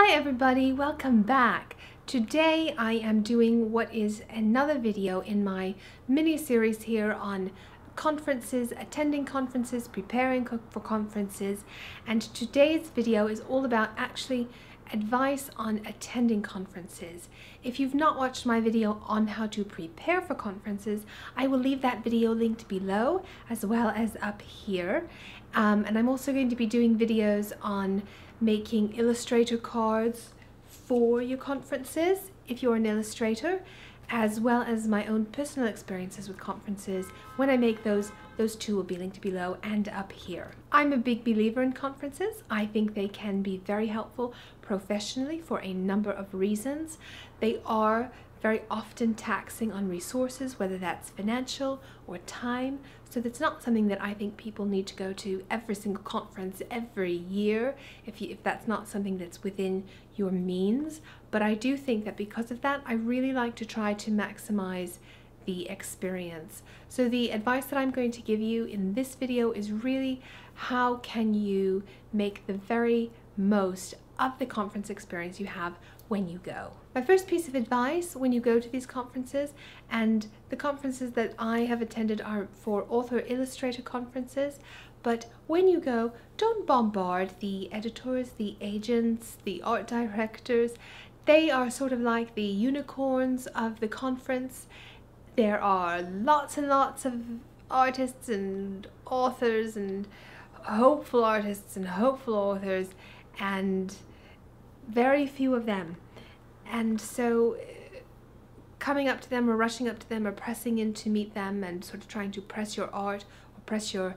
Hi everybody, welcome back. Today I am doing what is another video in my mini series here on conferences, attending conferences, preparing for conferences, and today's video is all about actually advice on attending conferences. If you've not watched my video on how to prepare for conferences, I will leave that video linked below as well as up here. And I'm also going to be doing videos on making illustrator cards for your conferences if you're an illustrator, as well as my own personal experiences with conferences. When I make those two will be linked below and up here. I'm a big believer in conferences. I think they can be very helpful professionally for a number of reasons. They are very often taxing on resources, whether that's financial or time. So that's not something that I think people need to go to every single conference every year if that's not something that's within your means. But I do think that because of that, I really like to try to maximize the experience. So the advice that I'm going to give you in this video is really how can you make the very most of the conference experience you have when you go. My first piece of advice when you go to these conferences, and the conferences that I have attended are for author illustrator conferences, but when you go, don't bombard the editors, the agents, the art directors. They are sort of like the unicorns of the conference. There are lots and lots of artists and authors and hopeful artists and hopeful authors, and very few of them. And so coming up to them or rushing up to them or pressing in to meet them and sort of trying to press your art or press your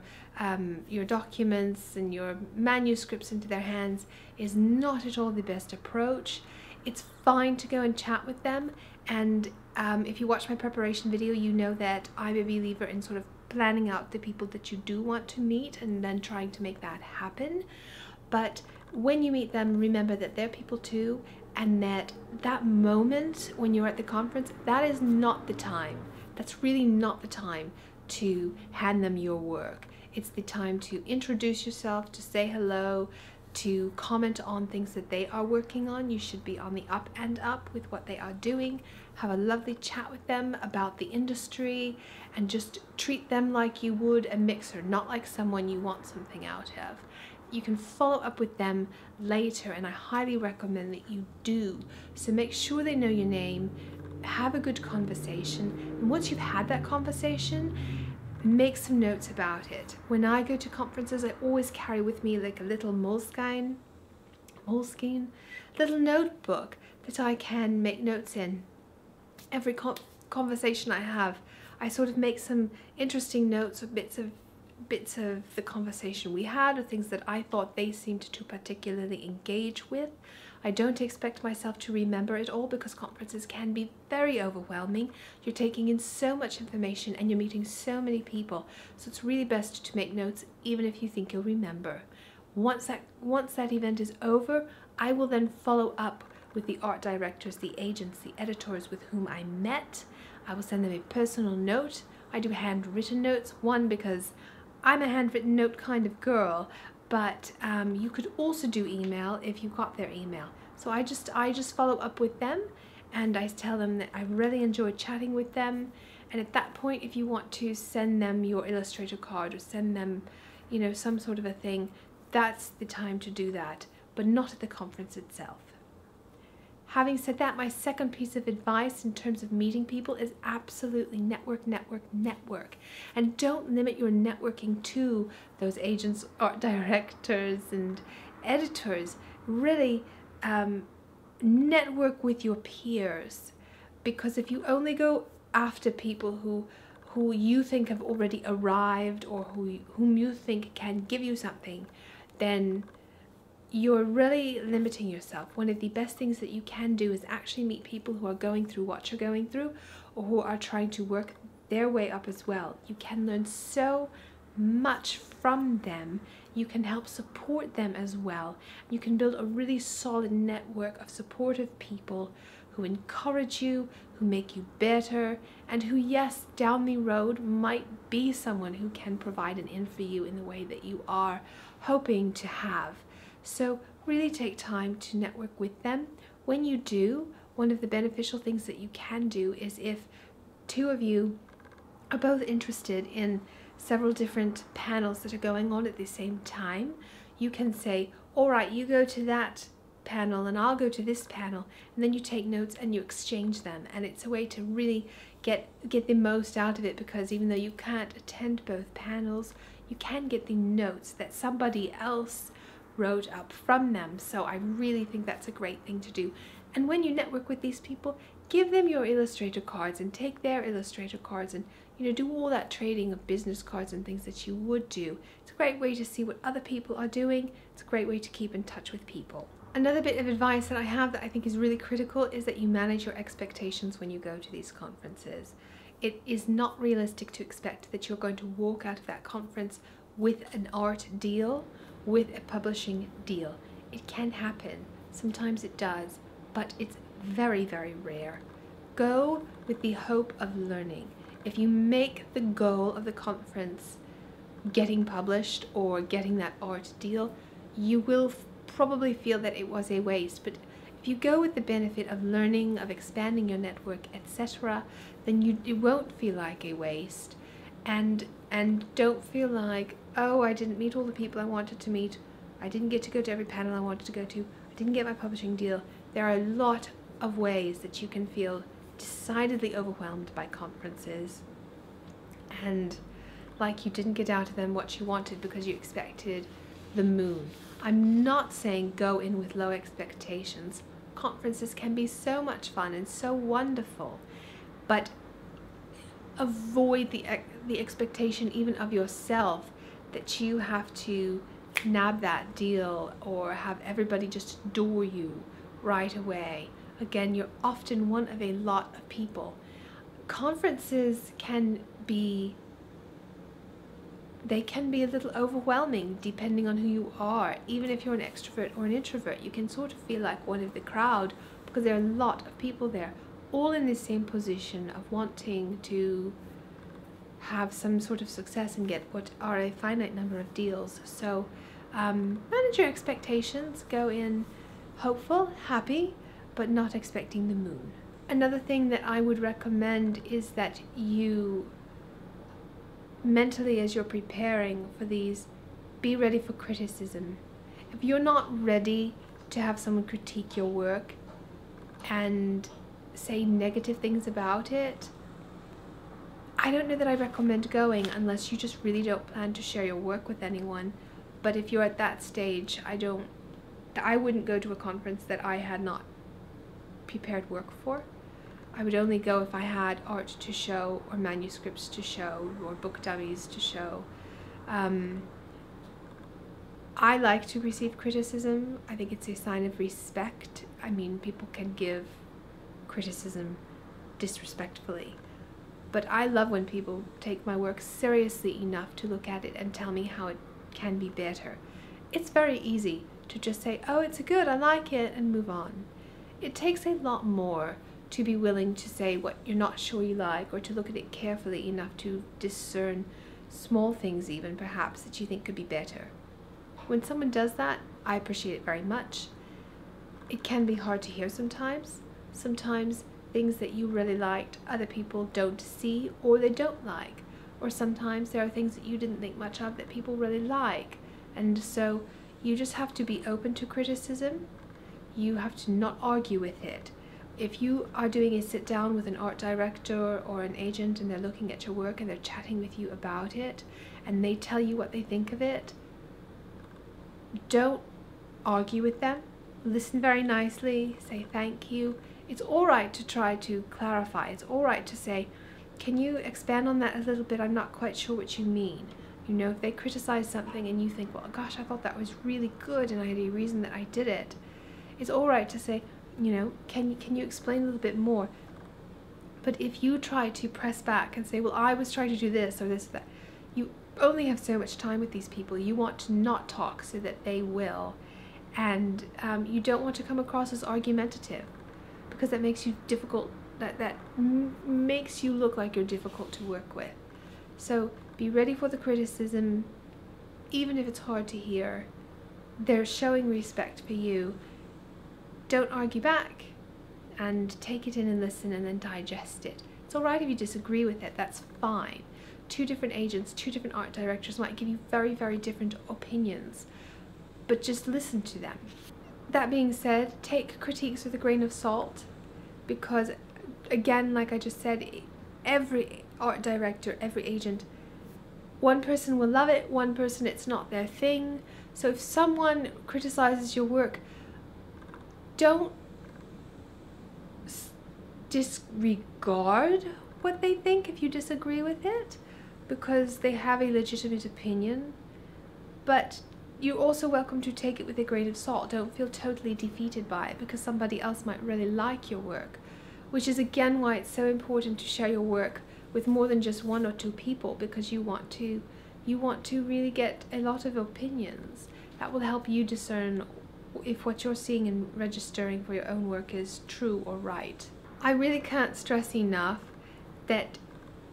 documents and your manuscripts into their hands is not at all the best approach. It's fine to go and chat with them, and if you watch my preparation video, you know that I'm a believer in sort of planning out the people that you do want to meet and then trying to make that happen. But when you meet them, remember that they're people too, and that moment when you're at the conference, that is not the time. That's really not the time to hand them your work. It's the time to introduce yourself, to say hello, to comment on things that they are working on. You should be on the up and up with what they are doing. Have a lovely chat with them about the industry and just treat them like you would a mixer, not like someone you want something out of. You can follow up with them later, and I highly recommend that you do. So make sure they know your name, have a good conversation, and once you've had that conversation, make some notes about it. When I go to conferences, I always carry with me like a little Moleskine little notebook that I can make notes in. Every conversation I have, I sort of make some interesting notes or bits of the conversation we had, or things that I thought they seemed to particularly engage with. I don't expect myself to remember it all because conferences can be very overwhelming. You're taking in so much information and you're meeting so many people, so it's really best to make notes even if you think you'll remember. Once that event is over, I will then follow up with the art directors, the agents, the editors with whom I met. I will send them a personal note. I do handwritten notes, one because I'm a handwritten note kind of girl, but you could also do email if you got their email. So I just follow up with them, and I tell them that I really enjoyed chatting with them. And at that point, if you want to send them your illustrator card or send them, you know, some sort of a thing, that's the time to do that, but not at the conference itself. Having said that, my second piece of advice in terms of meeting people is absolutely network, network, network. And don't limit your networking to those agents, art directors, and editors. Really network with your peers, because if you only go after people who you think have already arrived or whom you think can give you something, then you're really limiting yourself. One of the best things that you can do is actually meet people who are going through what you're going through, or who are trying to work their way up as well. You can learn so much from them. You can help support them as well. You can build a really solid network of supportive people who encourage you, who make you better, and who, yes, down the road might be someone who can provide an in for you in the way that you are hoping to have. So really take time to network with them. When you do, one of the beneficial things that you can do is if two of you are both interested in several different panels that are going on at the same time, you can say, all right, you go to that panel and I'll go to this panel, and then you take notes and you exchange them. And it's a way to really get the most out of it, because even though you can't attend both panels, you can get the notes that somebody else wrote up from them. So I really think that's a great thing to do. And when you network with these people, give them your Illustrator cards and take their Illustrator cards and, you know, do all that trading of business cards and things that you would do. It's a great way to see what other people are doing. It's a great way to keep in touch with people. Another bit of advice that I have that I think is really critical is that you manage your expectations when you go to these conferences. It is not realistic to expect that you're going to walk out of that conference with an art deal, with a publishing deal. It can happen. Sometimes it does, but it's very, very rare. Go with the hope of learning. If you make the goal of the conference getting published or getting that art deal, you will probably feel that it was a waste. But if you go with the benefit of learning, of expanding your network, etc., then it won't feel like a waste. And don't feel like, oh, I didn't meet all the people I wanted to meet. I didn't get to go to every panel I wanted to go to. I didn't get my publishing deal. There are a lot of ways that you can feel decidedly overwhelmed by conferences and like you didn't get out of them what you wanted because you expected the moon. I'm not saying go in with low expectations. Conferences can be so much fun and so wonderful, but avoid the expectation even of yourself that you have to nab that deal or have everybody just adore you right away. Again, you're often one of a lot of people. Conferences can be a little overwhelming depending on who you are. Even if you're an extrovert or an introvert, you can sort of feel like one of the crowd because there are a lot of people there, all in the same position of wanting to have some sort of success and get what are a finite number of deals. So manage your expectations, go in hopeful, happy, but not expecting the moon. Another thing that I would recommend is that you mentally, as you're preparing for these, be ready for criticism. If you're not ready to have someone critique your work and say negative things about it, I don't know that I recommend going unless you just really don't plan to share your work with anyone. But if you're at that stage, I wouldn't go to a conference that I had not prepared work for. I would only go if I had art to show or manuscripts to show or book dummies to show. I like to receive criticism. I think it's a sign of respect. I mean, people can give criticism disrespectfully, but I love when people take my work seriously enough to look at it and tell me how it can be better. It's very easy to just say, oh, it's good, I like it, and move on. It takes a lot more to be willing to say what you're not sure you like, or to look at it carefully enough to discern small things even perhaps that you think could be better. When someone does that, I appreciate it very much. It can be hard to hear sometimes. Sometimes things that you really liked other people don't see or they don't like. Or sometimes there are things that you didn't think much of that people really like. And so you just have to be open to criticism. You have to not argue with it. If you are doing a sit down with an art director or an agent and they're looking at your work and they're chatting with you about it and they tell you what they think of it, don't argue with them. Listen very nicely, say thank you. It's all right to try to clarify. It's all right to say, can you expand on that a little bit? I'm not quite sure what you mean. You know, if they criticize something and you think, well, gosh, I thought that was really good and I had a reason that I did it. It's all right to say, you know, can you explain a little bit more? But if you try to press back and say, well, I was trying to do this or this or that, you only have so much time with these people. You want to not talk so that they will. And you don't want to come across as argumentative because that makes you difficult, that makes you look like you're difficult to work with. So be ready for the criticism, even if it's hard to hear. they're showing respect for you, don't argue back and take it in and listen and then digest it. It's all right if you disagree with it, that's fine. Two different agents, two different art directors might give you very, very different opinions, but just listen to them. That being said, take critiques with a grain of salt, because again, like I just said, every art director, every agent, one person will love it, one person it's not their thing. So if someone criticizes your work, don't disregard what they think if you disagree with it, because they have a legitimate opinion. But you're also welcome to take it with a grain of salt. Don't feel totally defeated by it, because somebody else might really like your work, which is again why it's so important to share your work with more than just one or two people, because you want to really get a lot of opinions. That will help you discern if what you're seeing and registering for your own work is true or right. I really can't stress enough that,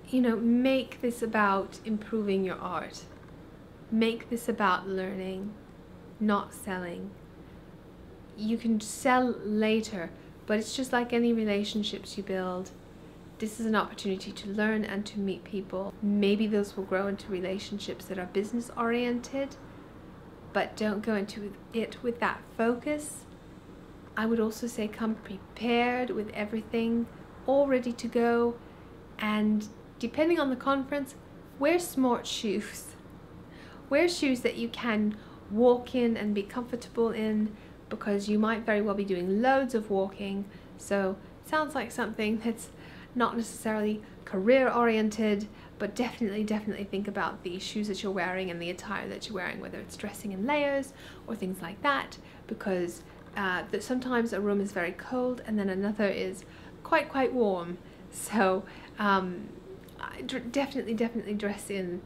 you know, make this about improving your art. Make this about learning, not selling. You can sell later, but it's just like any relationships you build. This is an opportunity to learn and to meet people. Maybe those will grow into relationships that are business oriented, but don't go into it with that focus. I would also say come prepared with everything all ready to go, and depending on the conference, wear smart shoes. Wear shoes that you can walk in and be comfortable in, because you might very well be doing loads of walking. So it sounds like something that's not necessarily career oriented, but definitely think about the shoes that you're wearing and the attire that you're wearing, whether it's dressing in layers or things like that, because that sometimes a room is very cold and then another is quite warm. So definitely dress in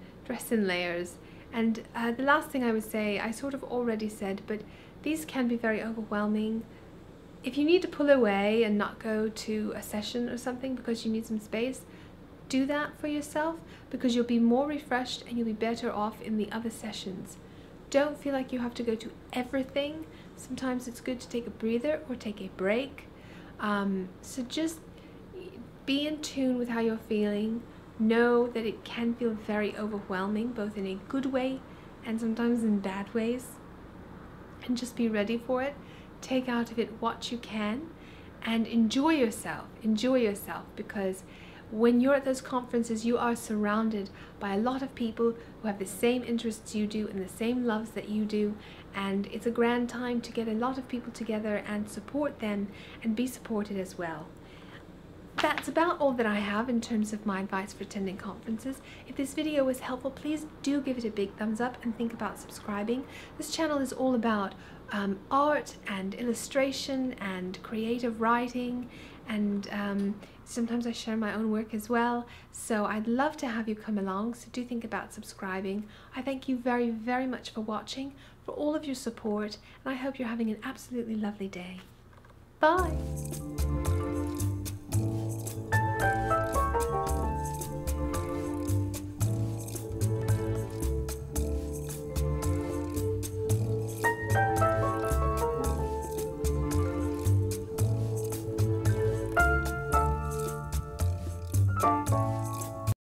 layers. And the last thing I would say, I sort of already said, but these can be very overwhelming. If you need to pull away and not go to a session or something because you need some space, do that for yourself, because you'll be more refreshed and you'll be better off in the other sessions. Don't feel like you have to go to everything. Sometimes it's good to take a breather or take a break. So just be in tune with how you're feeling. Know that it can feel very overwhelming, both in a good way and sometimes in bad ways. And just be ready for it. Take out of it what you can and enjoy yourself. Enjoy yourself, because when you're at those conferences, you are surrounded by a lot of people who have the same interests you do and the same loves that you do, and it's a grand time to get a lot of people together and support them and be supported as well. That's about all that I have in terms of my advice for attending conferences. If this video was helpful, please do give it a big thumbs up and think about subscribing. This channel is all about art and illustration and creative writing, and sometimes I share my own work as well. So I'd love to have you come along, so do think about subscribing. I thank you very much for watching, for all of your support, and I hope you're having an absolutely lovely day. Bye!